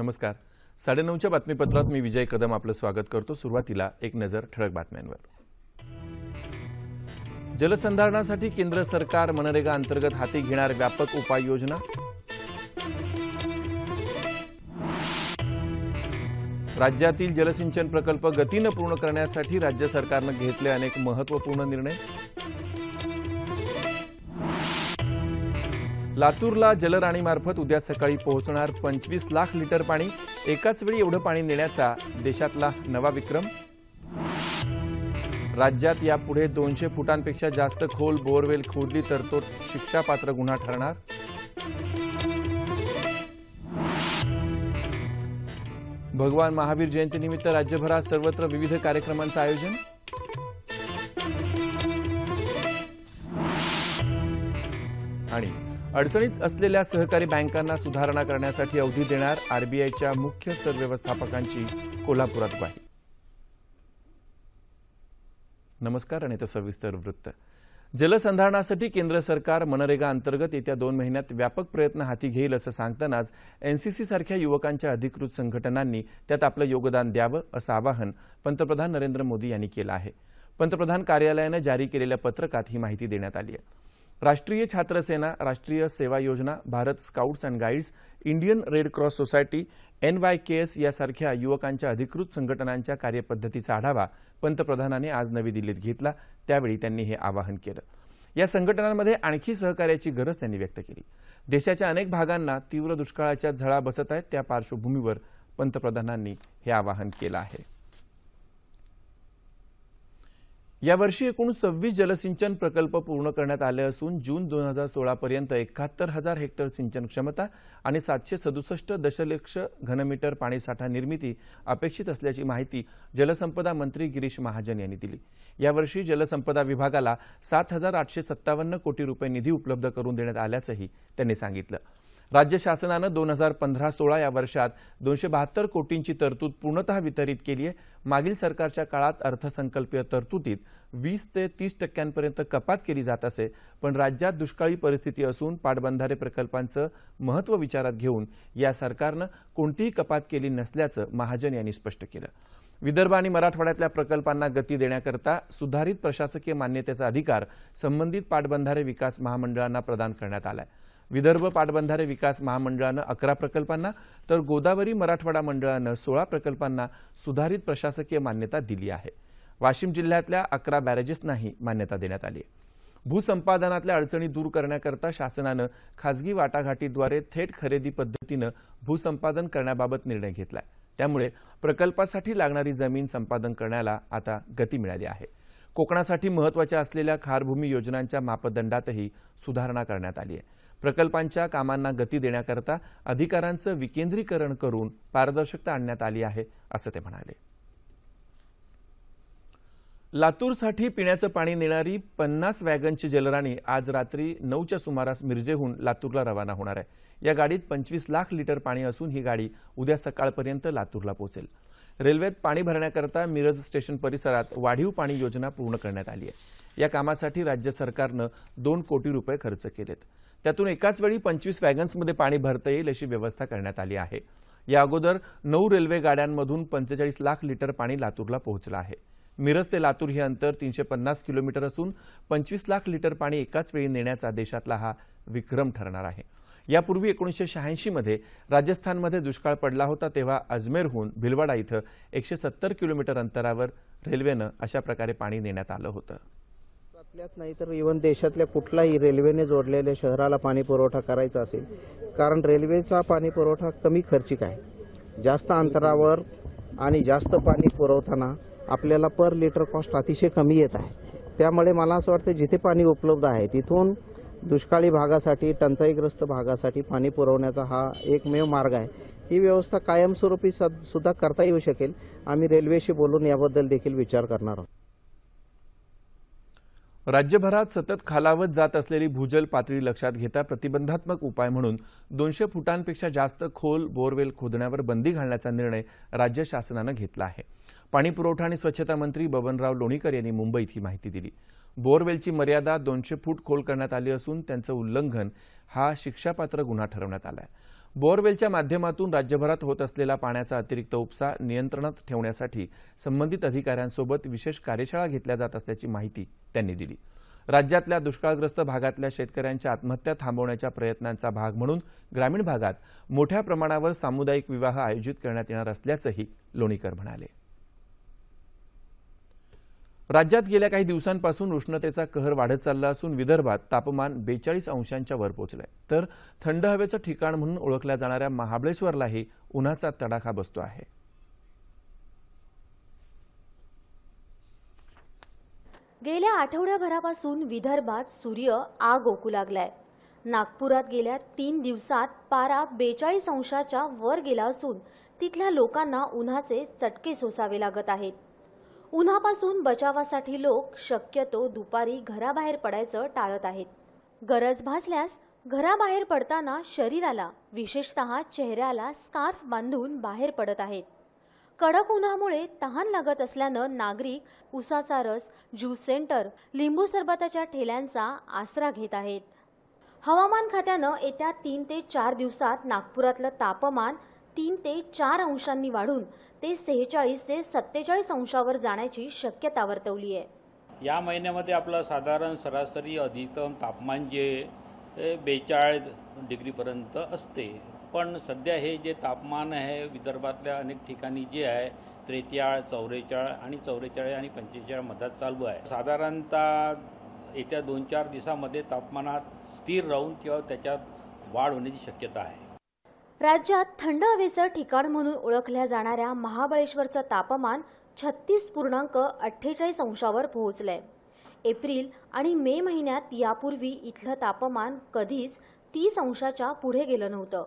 नमस्कार. 9:30च्या बातमीपत्रात मी विजय कदम आपलं स्वागत करतो. सुरुवातीला एक नजर ठळक बातम्यांवर. जलसंधारणासाठी केंद्र सरकार मनरेगा अंतर्गत हाती घेणार व्यापक उपाययोजना. राज्यातील जलसिंचन प्रकल्प गतीने पूर्ण करण्यासाठी राज्य सरकारने घेतले अनेक महत्त्वपूर्ण निर्णय. लातूरला जलराणीमार्फत उद्या सकाळी पोहोचणार 25 लाख लिटर पाणी. एकाच वेळी एवढं पाणी नेण्याचा देशातला नवा विक्रम. राज्यात यापुढे 200 फुटांपेक्षा जास्त खोल बोरवेल खोदली तर तो शिक्षापात्र गुन्हा ठरणार. भगवान महावीर जयंतीनिमित्त राज्यभरात सर्वत्र विविध कार्यक्रमांचं आयोजन. आणि अडचणीत असलेल्या सहकारी बँकांना सुधारणा करण्यासाठी अवधी देणार आरबीआयच्या मुख्य सरव्यवस्थापकांची कोल्हापुरात ग्वाही. नमस्कार आणि सविस्तर वृत्त. जलसंधारणासाठी केंद्र सरकार मनरेगा अंतर्गत येत्या 2 महिन्यात व्यापक प्रयत्न हाती घेईल असं सांगतानाच एनसीसी सारख्या युवकांच्या अधिकृत संघटनांनी त्यात आपलं योगदान द्यावं असं आवाहन पंतप्रधान नरेंद्र मोदी यांनी केलं आहे. पंतप्रधान कार्यालयाने जारी केलेल्या पत्रकात ही माहिती देण्यात आली आहे. राष्ट्रीय छात्र सेना, राष्ट्रीय सेवा योजना, Bharat scouts and guides, Indian red cross society, NYKS यासारख्या युवकांच्या अधिकृत संघटनांच्या कार्यपद्धतीचा आढावा पंतप्रधानांनी आज नवी दिल्लीत घेतला. त्यावेळी त्यांनी हे आवाहन केलं. या संघटनांमध्ये आणखी सहकार्याची गरज त्यांनी व्यक्त केली. देशाच्या अनेक भागांना तीव्र दुष्काळाच्या झळा बसत आहेत. त्या पार्श्वभूमीवर पंतप्रधानांनी हे आवाहन केलं आहे. यावर्षी एकूण 26 जलसिंचन प्रकल्प पूर्ण करण्यात आले असून जून 2016 पर्यंत 71,000 हेक्टर सिंचन क्षमता आणि 767 दशलक्ष घनमीटर पाणीसाठा निर्मिती अपेक्षित असल्याची माहिती जलसंपदा मंत्री गिरीश महाजन यांनी दिली. यावर्षी जलसंपदा विभागाला 7,857 कोटी रुपये निधी उपलब्ध करून देण्यात आल्याचंही त्यांनी सांगितलं. राज्य शासनाने 2015-16 या वर्षात 272 कोटींची तरतूद पूर्णतः वितरित केली आहे. मागील सरकारच्या काळात अर्थसंकल्पीय तरतुदीत 20 ते 30% कपात केली जात असे. पण राज्यात दुष्काळी परिस्थिती असून पाटबंधारे प्रकल्पांचं महत्त्व विचारात घेऊन या सरकारने कोणतीही कपात केली नसल्याचं महाजन यांनी स्पष्ट केलं. विदर्भ आणि मराठवाड्यातल्या प्रकल्पांना गती देण्याकरता सुधारित प्रशासकीय मान्यतेचा अधिकार संबंधित पाटबंधारे विकास महामंडळांना प्रदान करण्यात आलाय. विदर्भ पाटबंधारे विकास महामंडळानं 11 प्रकल्पांना तर गोदावरी मराठवाडा मंडळानं 16 प्रकल्पांना सुधारित प्रशासकीय मान्यता दिली आहे. वाशिम जिल्ह्यातल्या 11 बॅरेजेसनाही मान्यता देण्यात आली आहे. भूसंपादनातल्या अडचणी दूर करण्याकरता शासनानं खासगी वाटाघाटीद्वारे थेट खरेदी पद्धतीनं भूसंपादन करण्याबाबत निर्णय घेतलाय. त्यामुळे प्रकल्पासाठी लागणारी जमीन संपादन करण्याला आता गती मिळाली आहे. कोकणासाठी महत्त्वाच्या असलेल्या खारभूमी योजनांच्या मापदंडातही सुधारणा करण्यात आली आहे. प्रकल्पांच्या कामांना गती देण्याकरता अधिकारांचं विकेंद्रीकरण करून पारदर्शकता आणण्यात आली आहे असं ते म्हणाले. लातूरसाठी पिण्याचं पाणी नेणारी 50 वॅगनची जलराणी आज रात्री 9च्या सुमारास मिरजेहून लातूरला रवाना होणार आहे. या गाडीत 25 लाख लिटर पाणी असून ही गाडी उद्या सकाळपर्यंत लातूरला पोहोचेल. रेल्वेत पाणी भरण्याकरता मिरज स्टेशन परिसरात वाढीव पाणी योजना पूर्ण करण्यात आली आहे. या कामासाठी राज्य सरकारनं 2 कोटी रुपये खर्च केलेत. त्यातून एकाच वेळी 25 वॅगन्समध्ये पाणी भरता येईल अशी व्यवस्था करण्यात आली आहे. या अगोदर 9 रेल्वे गाड्यांमधून 45 लाख लिटर पाणी लातूरला पोहोचलं आहे. मिरज ते लातूर हे अंतर 350 किलोमीटर असून 25 लाख लिटर पाणी एकाच वेळी नेण्याचा देशातला हा विक्रम ठरणार आहे. यापूर्वी 1986 मध्ये राजस्थानमध्ये दुष्काळ पडला होता तेव्हा अजमेरहून भिलवाडा इथं 170 किलोमीटर अंतरावर रेल्वेनं अशा प्रकारे पाणी नेण्यात आलं होतं. नाही तर इव्हन देशातल्या कुठलाही रेल्वेने जोडलेल्या शहराला पाणी पुरवठा करायचा असेल, कारण रेल्वेचा पाणी पुरवठा कमी खर्चिक आहे. जास्त अंतरावर आणि जास्त पाणी पुरवताना आपल्याला पर लिटर कॉस्ट अतिशय कमी येत आहे. त्यामुळे मला असं वाटतं जिथे पाणी उपलब्ध आहे तिथून दुष्काळी भागासाठी, टंचाईग्रस्त भागासाठी पाणी पुरवण्याचा हा एकमेव मार्ग आहे. ही व्यवस्था कायमस्वरूपी सुद्धा करता येऊ शकेल. आम्ही रेल्वेशी बोलून याबद्दल देखील विचार करणार आहोत. राज्यभरात सतत खालावत जात असलेली भूजल पातळी लक्षात घेता प्रतिबंधात्मक उपाय म्हणून 200 फुटांपेक्षा जास्त खोल बोरवेल खोदण्यावर बंदी घालण्याचा निर्णय राज्य शासनाने घेतला आहे. पाणीपुरवठा आणि स्वच्छता मंत्री बबनराव लोणीकर यांनी मुंबईत ही माहिती दिली. बोरवेलची मर्यादा 200 फूट खोल करण्यात आली असून त्यांचं उल्लंघन हा शिक्षापात्र गुन्हा ठरवण्यात आला आहे. बोअरवेलच्या माध्यमातून राज्यभरात होत असलेला पाण्याचा अतिरिक्त उपसा नियंत्रणात ठेवण्यासाठी संबंधित अधिकाऱ्यांसोबत विशेष कार्यशाळा घेतल्या जात असल्याची माहिती त्यांनी दिली. राज्यातल्या दुष्काळग्रस्त भागातल्या शेतकऱ्यांच्या आत्महत्या थांबवण्याच्या प्रयत्नांचा भाग म्हणून ग्रामीण भागात मोठ्या प्रमाणावर सामुदायिक विवाह आयोजित करण्यात येणार असल्याचंही लोणीकर म्हणाले. राज्यात गेल्या काही दिवसांपासून उष्णतेचा कहर वाढत चालला असून विदर्भात तापमान 42 अंशांच्या वर पोहोचलंय. तर थंड हवेचं ठिकाण म्हणून ओळखल्या जाणाऱ्या महाबळेश्वरलाही उन्हाचा तडाखा बसतो आहे. गेल्या आठवड्याभरापासून विदर्भात सूर्य आग ओकू लागलाय. नागपुरात गेल्या 3 दिवसात पारा 42 अंशाच्या वर गेला असून तिथल्या लोकांना उन्हाचे चटके सोसावे लागत आहेत. उन्हापासून बचावासाठी लोक शक्यतो दुपारी घराबाहेर पडायचं टाळत आहेत. गरज भासल्यास घराबाहेर पडताना शरीराला विशेषतः चेहऱ्याला स्कार्फ बांधून बाहेर पडत आहेत. कडक उन्हामुळे तहान लागत असल्यानं नागरिक उसाचा रस, ज्यूस सेंटर, लिंबू सरबताच्या ठेल्यांचा आसरा घेत आहेत. हवामान खात्यानं येत्या 3 ते 4 दिवसात नागपुरातलं तापमान 3 ते 4 अंशांनी वाढून ते 46 ते 47 अंशावर जाण्याची शक्यता वर्तवली आहे. या महिन्यामध्ये आपलं साधारण सरासरी अधिकतम तापमान जे 42 डिग्रीपर्यंत असते. पण सध्या हे जे तापमान आहे विदर्भातल्या अनेक ठिकाणी जे आहे 43, 44 आणि 44 आणि 45 मधात चालू आहे. साधारणतः येत्या 2-4 दिवसामध्ये तापमानात स्थिर राहून किंवा त्याच्यात वाढ होण्याची शक्यता आहे. राज्यात थंड हवेचं ठिकाण म्हणून ओळखल्या जाणाऱ्या महाबळेश्वरचं तापमान 36.48 अंशावर पोहोचलंय. एप्रिल आणि मे महिन्यात यापूर्वी इथलं तापमान कधीच 30 अंशाच्या पुढे गेलं नव्हतं.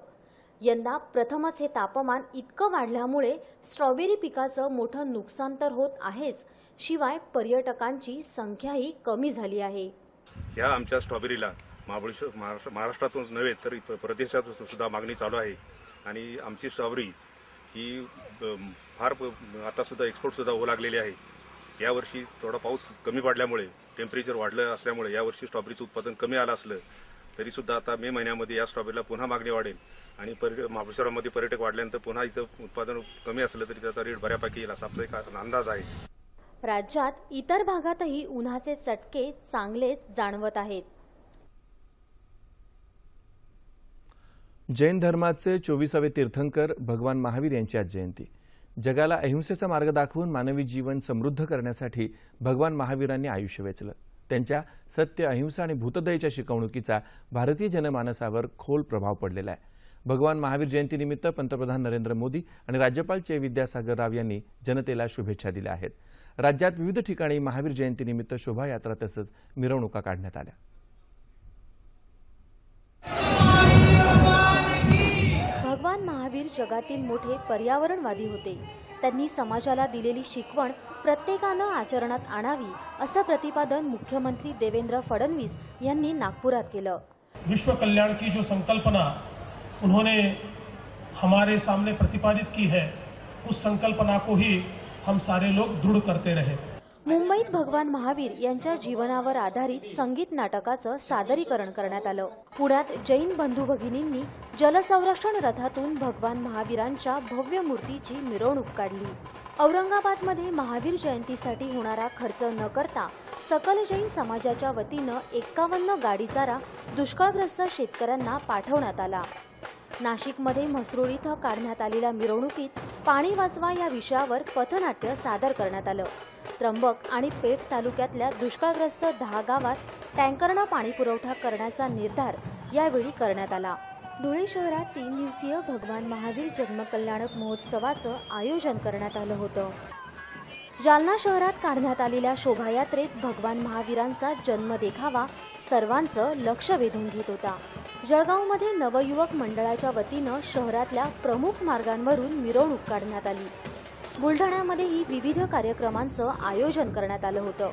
यंदा प्रथमच हे तापमान इतकं वाढल्यामुळे स्ट्रॉबेरी पिकाचं मोठं नुकसान तर होत आहेच, शिवाय पर्यटकांची संख्याही कमी झाली आहे. या आमच्या स्ट्रॉबेरीला महाराष्ट्रातून नव्हे तर परदेशात सुद्धा मागणी चालू आहे आणि आमची स्ट्रॉबेरी ही फार आता सुद्धा एक्सपोर्ट सुद्धा होऊ लागलेली आहे. यावर्षी थोडा पाऊस कमी पडल्यामुळे टेम्परेचर वाढलं असल्यामुळे यावर्षी स्ट्रॉबेरीचं उत्पादन कमी आलं असलं तरी सुद्धा आता मे महिन्यामध्ये या स्ट्रॉबेरीला पुन्हा मागणी वाढेल आणि महाबळेश्वरामध्ये पर्यटक वाढल्यानंतर पुन्हा हिचं उत्पादन कमी असलं तरी त्याचा रेट बऱ्यापैकी येईल असा आपला एक अंदाज आहे. राज्यात इतर भागातही उन्हाचे चटके चांगलेच जाणवत आहेत. जैन धर्माचे 24वे तीर्थंकर भगवान महावीर यांची आज जयंती. जगाला अहिंसेचा मार्ग दाखवून मानवी जीवन समृद्ध करण्यासाठी भगवान महावीरांनी आयुष्य वेचलं. त्यांच्या सत्य, अहिंसा आणि भूतदयेच्या शिकवणुकीचा भारतीय जनमानसावर खोल प्रभाव पडलेला आहे. भगवान महावीर जयंतीनिमित्त पंतप्रधान नरेंद्र मोदी आणि राज्यपाल चे विद्यासागर राव यांनी जनतेला शुभेच्छा दिल्या आहेत. राज्यात विविध ठिकाणी महावीर जयंतीनिमित्त शोभायात्रा तसंच मिरवणुका काढण्यात आल्या. भगवान महावीर जगातील मोठे पर्यावरणवादी होते. त्यांनी समाजाला दिलेली शिकवण प्रत्येकानं आचरणात आणावी असं प्रतिपादन मुख्यमंत्री देवेंद्र फडणवीस यांनी नागपुरात केलं. विश्व कल्याण की जो संकल्पना उन्होंने हमारे सामने प्रतिपादित की है, उस संकल्पना को ही हम सारे लोग दृढ़ करते रहे. मुंबईत भगवान महावीर यांच्या जीवनावर आधारित संगीत नाटकाचं सादरीकरण करण्यात आलं. पुण्यात जैन बंधू भगिनींनी जलसंरक्षण रथातून भगवान महावीरांच्या भव्य मूर्तीची मिरवणूक काढली. औरंगाबादमध्ये महावीर जयंतीसाठी होणारा खर्च न करता सकल जैन समाजाच्या वतीनं 51 गाडी चारा दुष्काळग्रस्त शेतकऱ्यांना पाठवण्यात आला. नाशिकमध्ये म्हसरूळ इथं काढण्यात आलेल्या मिरवणुकीत पाणी वाचवा या विषयावर पथनाट्य सादर करण्यात आलं. त्र्यंबक आणि पेठ तालुक्यातल्या दुष्काळग्रस्त 10 गावात टँकरनं पाणी पुरवठा करण्याचा निर्धार यावेळी करण्यात आला. धुळे शहरात 3 दिवसीय भगवान महावीर जन्मकल्याणक महोत्सवाचं आयोजन करण्यात आलं होतं. जालना शहरात काढण्यात आलेल्या शोभायात्रेत भगवान महावीरांचा जन्म देखावा सर्वांचं लक्ष वेधून घेत होता. जळगावमध्ये नवयुवक मंडळाच्या वतीनं शहरातल्या प्रमुख मार्गांवरून मिरवणूक काढण्यात आली. बुलढाण्यामध्येही विविध कार्यक्रमांचं आयोजन करण्यात आलं होतं.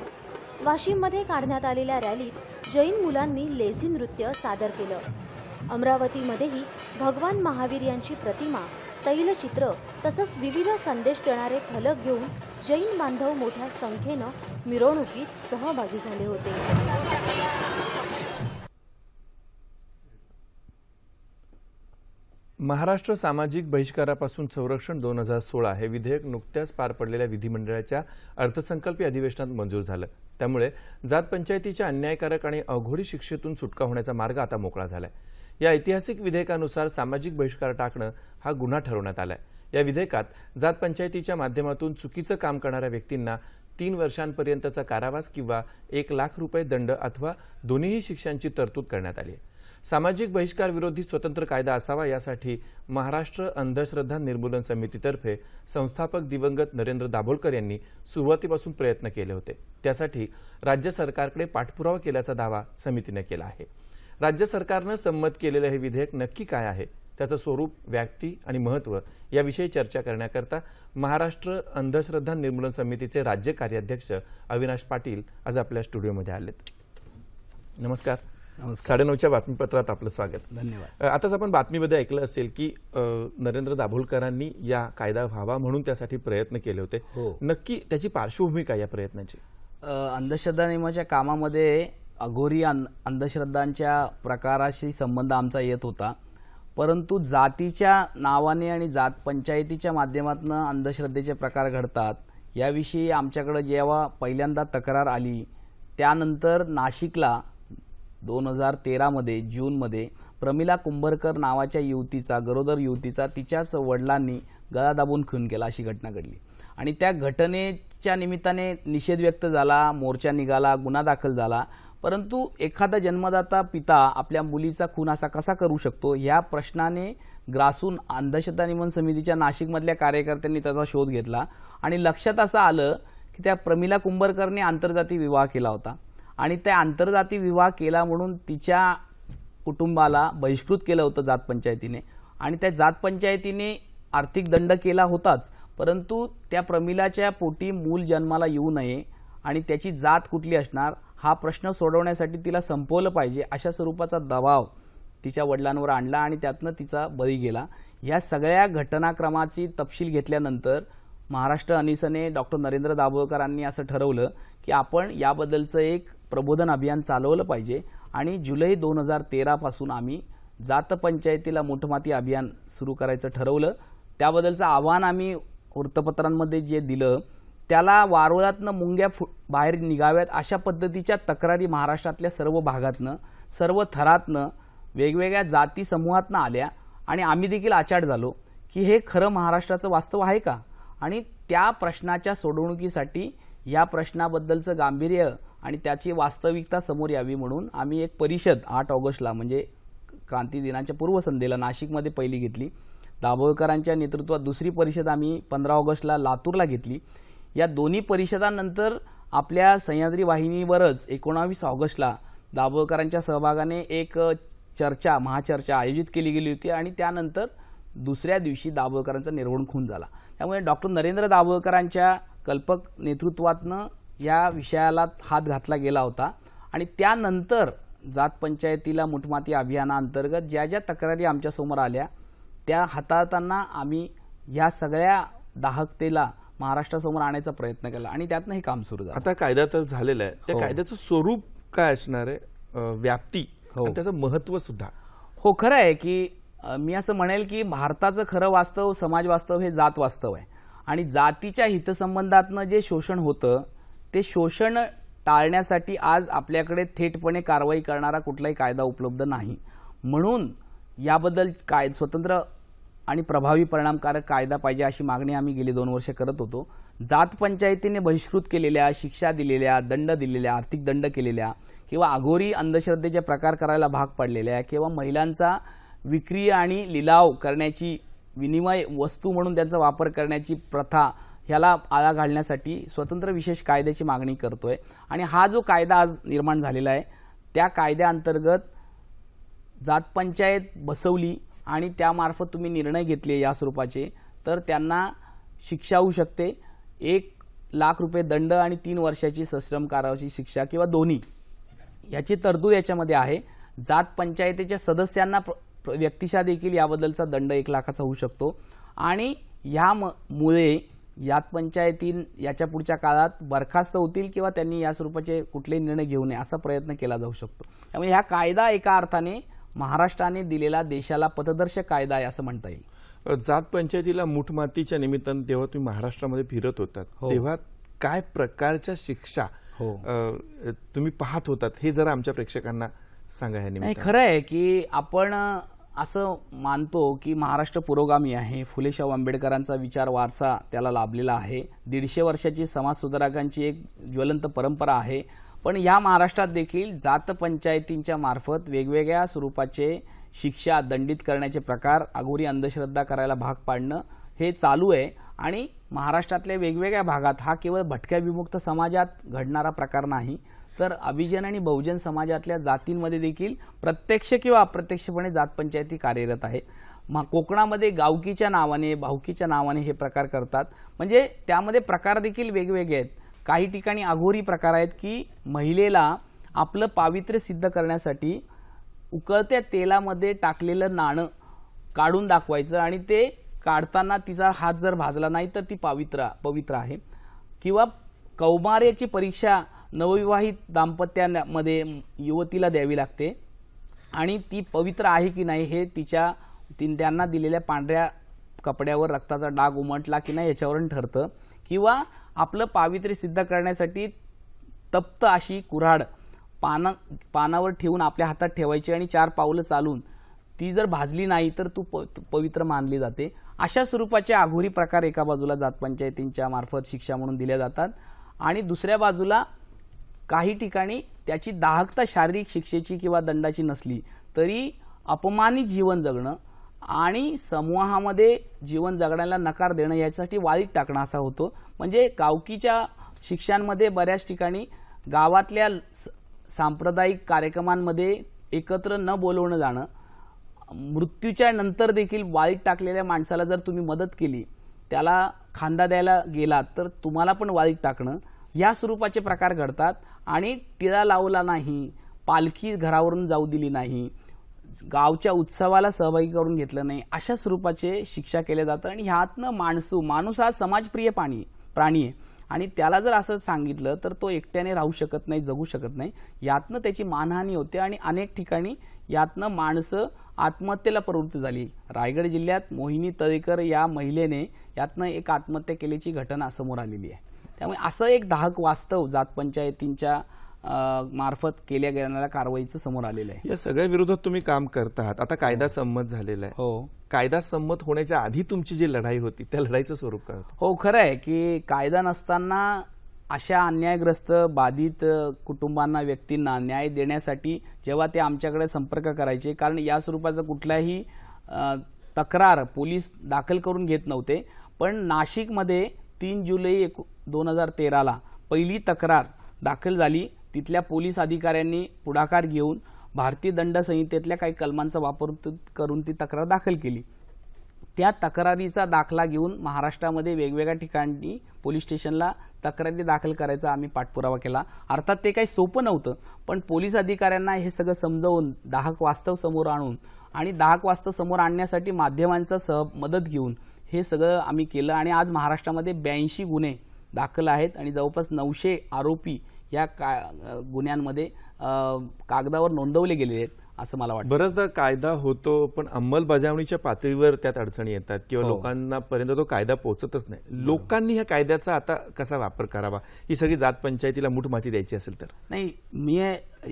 वाशिममध्ये काढण्यात आलेल्या रॅलीत जैन मुलांनी लेझी नृत्य सादर केलं. अमरावतीमध्येही भगवान महावीर यांची प्रतिमा, तैलचित्र तसंच विविध संदेश देणारे फलक घेऊन जैन बांधव मोठ्या संख्येनं मिरवणुकीत सहभागी झाले होते. महाराष्ट्र सामाजिक बहिष्कारापासून संरक्षण 2016 हे विधेयक नुकत्याच पार पडलेल्या विधिमंडळाच्या अर्थसंकल्पीय अधिवेशनात मंजूर झालं. त्यामुळे जात पंचायतीच्या अन्यायकारक आणि अघोरी शिक्षेतून सुटका होण्याचा मार्ग आता मोकळा झालाय. या ऐतिहासिक विधेयकानुसार सामाजिक बहिष्कार टाकणं हा गुन्हा ठरवण्यात आलाय. या विधेयकात जात पंचायतीच्या माध्यमातून चुकीचं काम करणाऱ्या व्यक्तींना 3 वर्षांपर्यंतचा कारावास किंवा 1 लाख रुपये दंड अथवा दोन्हीही शिक्षांची तरतूद करण्यात आली आहे. सामाजिक बहिष्कार विरोधी स्वतंत्र कायदा असावा यासाठी महाराष्ट्र अंधश्रद्धा निर्मूलन समितीतर्फे संस्थापक दिवंगत नरेंद्र दाभोलकर यांनी सुरुवातीपासून प्रयत्न केले होते. त्यासाठी राज्य सरकारकडे पाठपुरावा केल्याचा दावा समितीने केला आहे. राज्य सरकारनं संमत केलेलं हे विधेयक नक्की काय आहे, त्याचं स्वरूप, व्याप्ती आणि महत्त्व याविषयी चर्चा करण्याकरता महाराष्ट्र अंधश्रद्धा निर्मूलन समितीचे राज्य कार्याध्यक्ष अविनाश पाटील आज आपल्या स्टुडिओमध्ये आलेत. नमस्कार. 9:30च्या बातमीपत्रात आपलं स्वागत. धन्यवाद. आताच आपण बातमीमध्ये ऐकलं असेल की नरेंद्र दाभोलकरांनी या कायदा व्हावा म्हणून त्यासाठी प्रयत्न केले होते. नक्की त्याची पार्श्वभूमी काय या प्रयत्नाची? अंधश्रद्धा निर्मूलनाच्या कामामध्ये अघोरी अंधश्रद्धांच्या प्रकाराशी संबंध आमचा येत होता, परंतु जातीच्या नावाने आणि जात पंचायतीच्या माध्यमातून अंधश्रद्धेचे प्रकार घडतात याविषयी आमच्याकडे जेव्हा पहिल्यांदा तक्रार आली, त्यानंतर नाशिकला 2013 मध्ये जूनमध्ये प्रमिला कुंभरकर नावाच्या युवतीचा, गरोदर युवतीचा तिच्याच वडिलांनी गळा दाबून खून केला अशी घटना घडली. आणि त्या घटनेच्या निमित्ताने निषेध व्यक्त झाला, मोर्चा निघाला, गुन्हा दाखल झाला. परंतु एखादा जन्मदाता पिता आपल्या मुलीचा खून असा कसा करू शकतो, या प्रश्नाने ग्रासून अंधश्रद्धा निर्मूलन समितीच्या नाशिकमधल्या कार्यकर्त्यांनी त्याचा शोध घेतला आणि लक्षात असं आलं की त्या प्रमिला कुंभरकरने आंतरजाती विवाह केला होता आणि त्या आंतरजाती विवाह केला म्हणून तिच्या कुटुंबाला बहिष्कृत केलं होतं जात पंचायतीने. आणि त्या जात पंचायतीने आर्थिक दंड केला होताच, परंतु त्या प्रमिलाच्या पोटी मूल जन्माला येऊ नये आणि त्याची जात कुठली असणार हा प्रश्न सोडवण्यासाठी तिला संपवलं पाहिजे अशा स्वरूपाचा दबाव तिच्या वडिलांवर आणला आणि त्यातनं तिचा बळी गेला. या सगळ्या घटनाक्रमाची तपशील घेतल्यानंतर महाराष्ट्र अनिसने डॉक्टर नरेंद्र दाभोलकरांनी असं ठरवलं की आपण याबद्दलचं एक प्रबोधन अभियान चालवलं पाहिजे आणि जुलै 2013 पासून आम्ही जात पंचायतीला मोठमाती अभियान सुरू करायचं ठरवलं. त्याबद्दलचं आव्हान आम्ही वृत्तपत्रांमध्ये जे दिलं त्याला वारुळातनं मुंग्या बाहेर निघाव्यात अशा पद्धतीच्या तक्रारी महाराष्ट्रातल्या सर्व भागातनं, सर्व थरातनं, वेगवेगळ्या जाती समूहातनं आल्या आणि आम्ही देखील आचाट झालो की हे खरं महाराष्ट्राचं वास्तव आहे का. आणि त्या प्रश्नाच्या सोडवणुकीसाठी या प्रश्नाबद्दलचं गांभीर्य आणि त्याची वास्तविकता समोर यावी म्हणून आम्ही एक परिषद 8 ऑगस्टला म्हणजे क्रांती दिनाच्या पूर्वसंध्येला नाशिकमध्ये पहिली घेतली. दाभोलकरांच्या नेतृत्वात दुसरी परिषद आम्ही 15 ऑगस्टला लातूरला घेतली. या दोन्ही परिषदांनंतर आपल्या सह्याद्री वाहिनीवरच 19 ऑगस्टला दाभोलकरांच्या सहभागाने एक चर्चा, महाचर्चा आयोजित केली गेली होती आणि त्यानंतर दुसऱ्या दिवशी दाभोलकरांचा निर्घृण खून झाला. त्यामुळे डॉक्टर नरेंद्र दाभोलकरांच्या कल्पक नेतृत्वातनं या विषयाला हात घातला गेला होता आणि त्यानंतर जात पंचायतीला मोठमाती अभियानाअंतर्गत ज्या ज्या तक्रारी आमच्यासमोर आल्या त्या हाताळताना आम्ही या सगळ्या दाहकतेला महाराष्ट्रासमोर आणायचा प्रयत्न केला आणि त्यातनं हे काम सुरू झालं. आता कायदा तर झालेला आहे, त्या कायद्याचं स्वरूप काय असणार आहे, व्याप्ती आणि त्याचं महत्त्व सुद्धा? हो, खरं आहे की मी असं म्हणेल की भारताचं खरं वास्तव, समाज वास्तव हे जात वास्तव आहे आणि जातीच्या हितसंबंधातनं जे शोषण होतं ते शोषण टाळण्यासाठी आज आपल्याकडे थेटपणे कारवाई करणारा कुठलाही कायदा उपलब्ध नाही. म्हणून याबद्दल स्वतंत्र आणि प्रभावी परिणामकारक कायदा पाहिजे अशी मागणी आम्ही गेली 2 वर्षे करत होतो. जात पंचायतीने बहिष्कृत केलेल्या, शिक्षा दिलेल्या, दंड दिलेल्या, आर्थिक दंड केलेल्या किंवा अघोरी अंधश्रद्धेचे प्रकार करायला भाग पडलेल्या किंवा महिलांचा विक्री आणि लिलाव करण्याची, विनिमय वस्तू म्हणून त्यांचा वापर करण्याची प्रथा ह्याला आळा घालण्यासाठी स्वतंत्र विशेष कायद्याची मागणी करतोय. आणि हा जो कायदा आज निर्माण झालेला आहे त्या कायद्याअंतर्गत जात पंचायत बसवली आणि त्यामार्फत तुम्ही निर्णय घेतले या स्वरूपाचे तर त्यांना शिक्षा होऊ शकते. 1 लाख रुपये दंड आणि 3 वर्षाची सश्रम कारावाची शिक्षा किंवा दोन्ही याची तरतूद याच्यामध्ये आहे. जात पंचायतीच्या सदस्यांना व्यक्तिशः देखील याबद्दलचा दंड 1 लाखाचा होऊ शकतो आणि यामुळे जात पंचायती याच्या पुढच्या काळात बरखास्त होतील किंवा त्यांनी या स्वरूपाचे कुठलेही निर्णय घेऊ नये असा प्रयत्न केला जाऊ शकतो. त्यामुळे हा कायदा एका अर्थाने महाराष्ट्राने दिलेला देशाला पथदर्शक कायदा आहे असं म्हणता येईल. जात पंचायतीला मूठमातीच्या निमित्तानं तेव्हा तुम्ही महाराष्ट्रामध्ये फिरत होतात, तेव्हा काय प्रकारच्या शिक्षा तुम्ही पाहत होतात हे जरा आमच्या प्रेक्षकांना सांगा. या नाही, निमित्तानं खरं आहे की आपण असं मानतो की महाराष्ट्र पुरोगामी आहे. फुले शाहू आंबेडकरांचा विचार वारसा त्याला लाभलेला आहे. 150 वर्षाची समाज सुधारकांची एक ज्वलंत परंपरा आहे. पण या महाराष्ट्रात देखील जात पंचायतींच्या मार्फत वेगवेगळ्या स्वरूपाचे शिक्षा दंडित करण्याचे प्रकार, अघोरी अंधश्रद्धा करायला भाग पाडणं हे चालू आहे. आणि महाराष्ट्रातल्या वेगवेगळ्या भागात हा केवळ भटक्या विमुक्त समाजात घडणारा प्रकार नाही, तर अभिजन आणि बहुजन समाजातल्या जातींमध्ये देखील प्रत्यक्ष किंवा अप्रत्यक्षपणे जात पंचायती कार्यरत आहेत. कोकणामध्ये गावकीच्या नावाने, भावकीच्या नावाने हे प्रकार करतात. म्हणजे त्यामध्ये प्रकार देखील वेगवेगळे आहेत. काही ठिकाणी अघोरी प्रकार आहेत की महिलेला आपलं पावित्र्य सिद्ध करण्यासाठी उकळत्या तेलामध्ये टाकलेलं नाणं काढून दाखवायचं आणि ते काढताना तिचा हात जर भाजला नाही तर ती पवित्र आहे. किंवा कौमार्याची परीक्षा नवविवाहित दाम्पत्यामध्ये युवतीला द्यावी लागते आणि ती पवित्र आहे की नाही हे त्यांना दिलेल्या पांढऱ्या कपड्यावर रक्ताचा डाग उमटला की नाही याच्यावरून ठरतं. किंवा आपलं पावित्र्य सिद्ध करण्यासाठी तप्त अशी कुऱ्हाड पानावर ठेवून आपल्या हातात ठेवायची आणि 4 पावलं चालून ती जर भाजली नाही तर तू पवित्र मानली जाते. अशा स्वरूपाचे अघोरी प्रकार एका बाजूला जात पंचायतींच्या मार्फत शिक्षा म्हणून दिल्या जातात आणि दुसऱ्या बाजूला काही ठिकाणी त्याची दाहकता शारीरिक शिक्षेची किंवा दंडाची नसली तरी अपमानित जीवन जगणं आणि समूहामध्ये जीवन जगण्याला नकार देणं यासाठी वाळीत टाकणं असा होतो. म्हणजे गावकीच्या शिक्षांमध्ये बऱ्याच ठिकाणी गावातल्या सांप्रदायिक कार्यक्रमांमध्ये एकत्र न बोलवणं जाणं, मृत्यूच्या नंतर देखील वाळीत टाकलेल्या माणसाला जर तुम्ही मदत केली, त्याला खांदा द्यायला गेलात तर तुम्हाला पण वाळीत टाकणं, या स्वरूपाचे प्रकार घडतात. आणि टिळा लावला नाही, पालखी घरावरून जाऊ दिली नाही, गावच्या उत्सवाला सहभागी करून घेतलं नाही, अशा स्वरूपाचे शिक्षा केल्या जातात. आणि ह्यातनं माणूस हा समाजप्रिय प्राणी आहे आणि त्याला जर असं सांगितलं तर तो एकट्याने राहू शकत नाही, जगू शकत नाही. यातनं त्याची मानहानी होते आणि अनेक ठिकाणी यातनं माणसं आत्महत्येला प्रवृत्त झाली. रायगड जिल्ह्यात मोहिनी तळेकर या महिलेने यातनं एक आत्महत्या केल्याची घटना समोर आलेली आहे. त्यामुळे असं एक दाहक वास्तव जात पंचायतींच्या मार्फत केल्या गेलेल्या कारवाईचं समोर आलेलं आहे. या सगळ्या विरोधात तुम्ही काम करत आहात. आता कायदा संमत झालेला आहे. हो, कायदा संमत होण्याच्या आधी तुमची जी लढाई होती त्या लढाईचं स्वरूप काय होतं? हो, खरं आहे की कायदा नसताना अशा अन्यायग्रस्त बाधित कुटुंबांना, व्यक्तींना न्याय देण्यासाठी जेव्हा ते आमच्याकडे संपर्क करायचे, कारण या स्वरूपाचं कुठल्याही तक्रार पोलीस दाखल करून घेत नव्हते, पण नाशिकमध्ये 3 जुलै 2013ला पहिली तक्रार दाखल झाली. तिथल्या पोलीस अधिकाऱ्यांनी पुढाकार घेऊन भारतीय दंड संहितेतल्या काही कलमांचा वापर करून ती तक्रार दाखल केली. त्या तक्रारीचा दाखला घेऊन महाराष्ट्रामध्ये वेगवेगळ्या ठिकाणी पोलीस स्टेशनला तक्रारी दाखल करायचा आम्ही पाठपुरावा केला. अर्थात ते काही सोपं नव्हतं, पण पोलीस अधिकाऱ्यांना हे सगळं समजावून दाहक वास्तव समोर आणून आणि दाहक वास्तव समोर आणण्यासाठी माध्यमांचा मदत घेऊन हे सगळं आम्ही केलं. आणि आज महाराष्ट्रामध्ये 82 गुन्हे दाखल आहेत आणि जवळपास 900 आरोपी या गुन्ह्यांमध्ये कागदावर नोंदवले गेलेले आहेत असं मला वाटतं. बरेचदा कायदा होतो पण अंमलबजावणीच्या पातळीवर त्यात अडचणी येतात किंवा लोकांना पर्यंत तो कायदा पोहोचतच नाही. लोकांनी ह्या कायद्याचा आता कसा वापर करावा, ही सगळी जात पंचायतीला मूठमाती द्यायची असेल तर? नाही, मी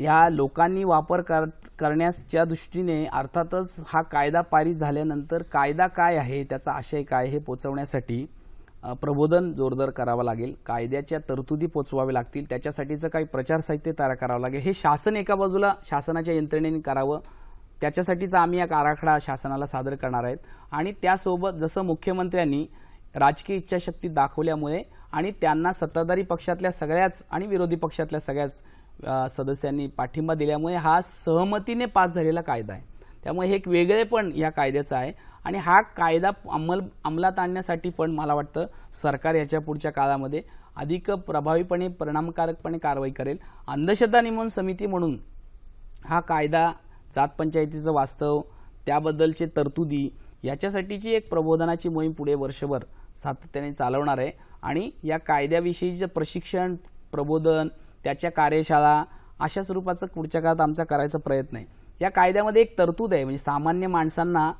या लोकांनी वापर करण्याच्या दृष्टीने अर्थातच हा कायदा पारित झाल्यानंतर कायदा काय आहे, त्याचा आशय काय हे पोचवण्यासाठी प्रबोधन जोरदार करावं लागेल. कायद्याच्या तरतुदी पोचवावे लागतील. त्याच्यासाठीचं काही प्रचार साहित्य तयार करावं लागेल. हे शासन एका बाजूला शासनाच्या यंत्रणेने करावं, त्याच्यासाठीचा आम्ही एक आराखडा शासनाला सादर करणार आहेत. आणि त्यासोबत जसं मुख्यमंत्र्यांनी राजकीय इच्छाशक्ती दाखवल्यामुळे आणि त्यांना सत्ताधारी पक्षातल्या सगळ्याच आणि विरोधी पक्षातल्या सगळ्याच सदस्यांनी पाठिंबा दिल्यामुळे हा सहमतीने पास झालेला कायदा आहे. त्यामुळे हे एक वेगळेपण या कायद्याचं आहे. आणि हा कायदा अंमलात आणण्यासाठी पण मला वाटतं सरकार याच्या पुढच्या काळामध्ये अधिक प्रभावीपणे, परिणामकारकपणे कारवाई करेल. अंधश्रद्धा निर्मूलन समिती म्हणून हा कायदा, जात पंचायतीचं वास्तव, त्याबद्दलचे तरतुदी याच्यासाठीची एक प्रबोधनाची मोहीम पुढे वर्षभर सातत्याने चालवणार आहे. आणि या कायद्याविषयीचं प्रशिक्षण, प्रबोधन, त्याच्या कार्यशाळा अशा स्वरूपाचं पुढच्या काळात आमचा करायचा प्रयत्न आहे. या कायद्यामध्ये एक तरतूद आहे, म्हणजे सामान्य माणसांना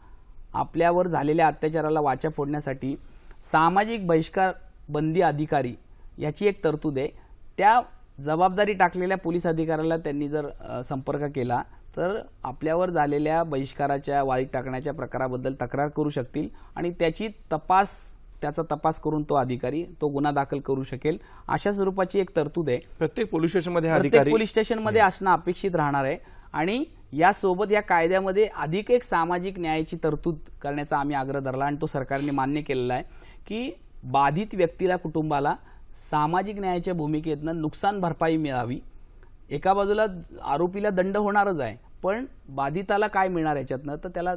आपल्यावर झालेल्या अत्याचाराला वाचा फोडण्यासाठी सामाजिक बहिष्कार बंदी अधिकारी याची एक तरतूद आहे. त्या जबाबदारी टाकलेल्या पोलीस अधिकाऱ्याला त्यांनी जर संपर्क केला तर आपल्यावर झालेल्या बहिष्काराच्या वाळीत टाकण्याच्या प्रकाराबद्दल तक्रार करू शकतील आणि त्याचा तपास करून तो अधिकारी तो गुन्हा दाखल करू शकेल. अशा स्वरूपाची एक तरतूद आहे. प्रत्येक पोलीस स्टेशनमध्ये प्रत्येक पोलीस स्टेशनमध्ये असणं अपेक्षित राहणार आहे आणि यासोबत या कायद्यामध्ये अधिक एक सामाजिक न्यायाची तरतूद करण्याचा आम्ही आग्रह धरला आणि तो सरकारने मान्य केलेला आहे की बाधित व्यक्तीला कुटुंबाला सामाजिक न्यायाच्या भूमिकेतनं नुकसान भरपाई मिळावी. एका बाजूला आरोपीला दंड होणारच आहे, पण बाधिताला काय मिळणार याच्यातनं, तर त्याला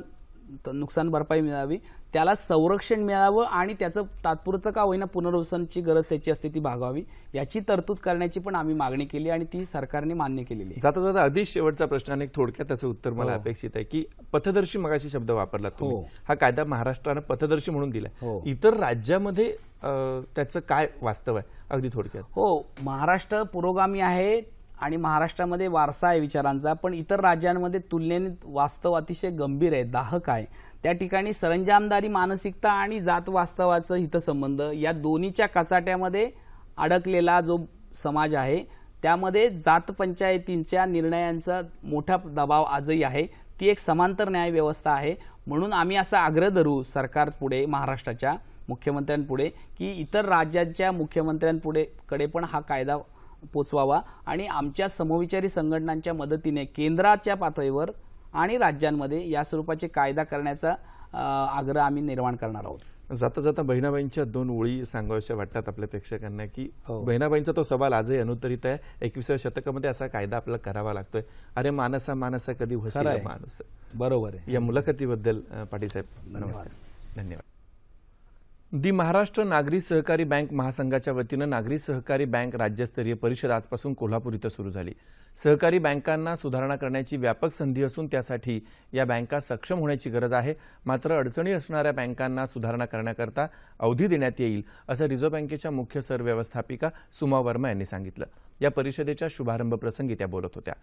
नुकसान भरपाई मिळावी, त्याला संरक्षण मिळावं आणि त्याचं तात्पुरतं का होईना पुनर्वसनाची गरज त्याची असते ती भागावी, याची तरतूद करण्याची पण आम्ही मागणी केली आणि ती सरकारने मान्य केलेली आहे. जाता जाता अधिक शेवटचा प्रश्न आणि थोडक्यात त्याचं उत्तर मला अपेक्षित आहे की पथदर्शी मगाशी शब्द वापरला तुम्ही. हा कायदा महाराष्ट्रानं पथदर्शी म्हणून दिलाय. इतर राज्यामध्ये त्याचं काय वास्तव आहे अगदी थोडक्यात? हो, महाराष्ट्र पुरोगामी आहे आणि महाराष्ट्रामध्ये वारसा आहे विचारांचा, पण इतर राज्यांमध्ये तुलनेने वास्तव अतिशय गंभीर आहे, दाहक आहे. त्या ठिकाणी सरंजामदारी मानसिकता आणि जात वास्तवाचं हितसंबंध या दोन्हीच्या कचाट्यामध्ये अडकलेला जो समाज आहे त्यामध्ये जात पंचायतींच्या निर्णयांचा मोठा दबाव आजही आहे. ती एक समांतर न्याय व्यवस्था आहे. म्हणून आम्ही असा आग्रह धरू सरकारपुढे, महाराष्ट्राच्या मुख्यमंत्र्यांपुढे की इतर राज्यांच्या मुख्यमंत्र्यांकडे पण हा कायदा पोचवावा आणि आमच्या समविचारी संघटनांच्या मदतीने केंद्राच्या पातळीवर आणि राज्यांमध्ये या स्वरूपाचे कायदा करण्याचा आग्रह आम्ही निर्माण करणार आहोत. जाता जाता बहिणाबाईंच्या दोन ओळी सांगाव्याशा वाटतात आपल्या प्रेक्षकांना की बहिणाबाईंचा तो सवाल आजही अनुत्तरित आहे. 21व्या शतकामध्ये असा कायदा आपल्याला करावा लागतोय. अरे मानसा मानसा कधी होशील माणूस. बरोबर आहे. या मुलाखतीबद्दल पाटील साहेब नमस्कार, धन्यवाद. दि महाराष्ट्र नागरी सहकारी बँक महासंघाच्या वतीनं नागरी सहकारी बँक राज्यस्तरीय परिषद आजपासून कोल्हापूर इथं सुरू झाली. सहकारी बँकांना सुधारणा करण्याची व्यापक संधी असून त्यासाठी या बँका सक्षम होण्याची गरज आहे. मात्र अडचणी असणाऱ्या बँकांना सुधारणा करण्याकरता अवधी देण्यात येईल असं रिझर्व्ह बँकेच्या मुख्य सरव्यवस्थापिका सुमा वर्मा यांनी सांगितलं. या परिषदेच्या शुभारंभ प्रसंगी त्या बोलत होत्या.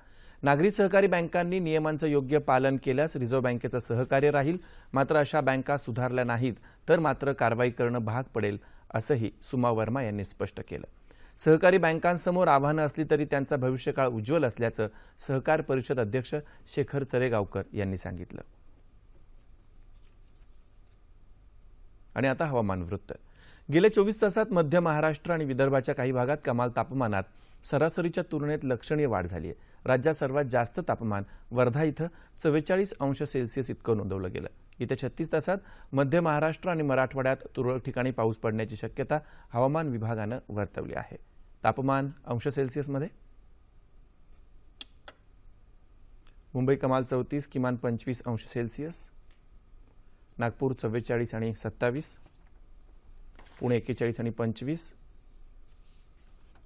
नागरी सहकारी बँकांनी नियमांचं योग्य पालन केल्यास रिझर्व्ह बँकेचं सहकार्य राहील. मात्र अशा बँका सुधारल्या नाहीत तर मात्र कारवाई करणं भाग पडेल असंही सुमा वर्मा यांनी स्पष्ट केलं. सहकारी बँकांसमोर आव्हानं असली तरी त्यांचा भविष्यकाळ उज्ज्वल असल्याचं सहकार परिषद अध्यक्ष शेखर चरेगावकर यांनी सांगितलं. आणि आता हवामान वृत्त. गेल्या 24 तासात मध्य महाराष्ट्र आणि विदर्भाच्या काही भागात कमाल तापमानात सरासरीच्या तुलनेत लक्षणीय वाढ झाली आहे. राज्यात सर्वात जास्त तापमान वर्धा इथं 44 अंश सेल्सिअस इतकं नोंदवलं गेलं. येत्या 36 तासात मध्य महाराष्ट्र आणि मराठवाड्यात तुरळक ठिकाणी पाऊस पडण्याची शक्यता हवामान विभागानं वर्तवली आहे. तापमान अंश सेल्सिअसमध्ये मुंबई कमाल 34, किमान 25 अंश सेल्सिअस, नागपूर 44 आणि 27, पुणे 41 आणि 25,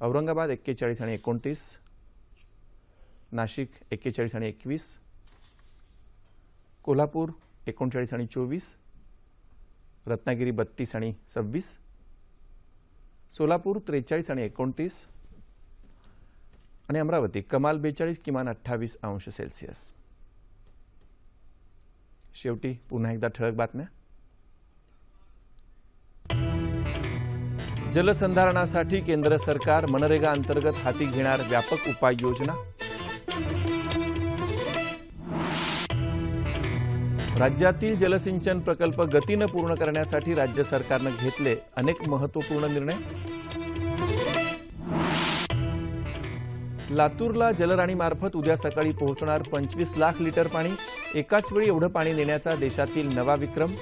औरंगाबाद 41 आणि 29, नाशिक 41 आणि 21, कोल्हापूर 39 आणि 24, रत्नागिरी 32 आणि 26, सोलापूर 43 आणि 29 आणि अमरावती कमाल 42, किमान 28 अंश सेल्सिअस. शेवटी पुन्हा एकदा ठळक बातम्या. जलसंधारणासाठी केंद्र सरकार मनरेगा अंतर्गत हाती घेणार व्यापक उपाययोजना. राज्यातील जलसिंचन प्रकल्प गतीनं पूर्ण करण्यासाठी राज्य सरकारनं घेतले अनेक महत्त्वपूर्ण निर्णय. लातूरला जलराणीमार्फत उद्या सकाळी पोहोचणार 25 लाख लिटर पाणी. एकाच वेळी एवढं पाणी नेण्याचा देशातील नवा विक्रम.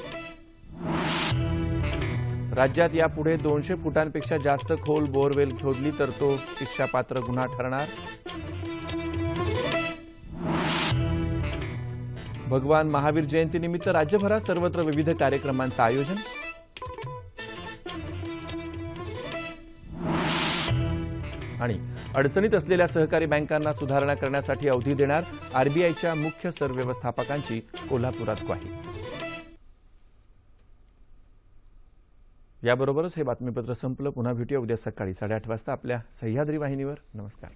राज्यात यापुढे 200 फुटांपेक्षा जास्त खोल बोअरवेल खोदली तर तो शिक्षापात्र गुन्हा ठरणार. भगवान महावीर जयंतीनिमित्त राज्यभरात सर्वत्र विविध कार्यक्रमांचं आयोजन. आणि अडचणीत असलेल्या सहकारी बँकांना सुधारणा करण्यासाठी अवधी देणार आरबीआयच्या मुख्य सरव्यवस्थापकांची कोल्हापुरात ग्वाही. याबरोबरच हे बातमीपत्र संपलं. पुन्हा भेटूया उद्या सकाळी 8:30 वाजता आपल्या सह्याद्री वाहिनीवर. नमस्कार.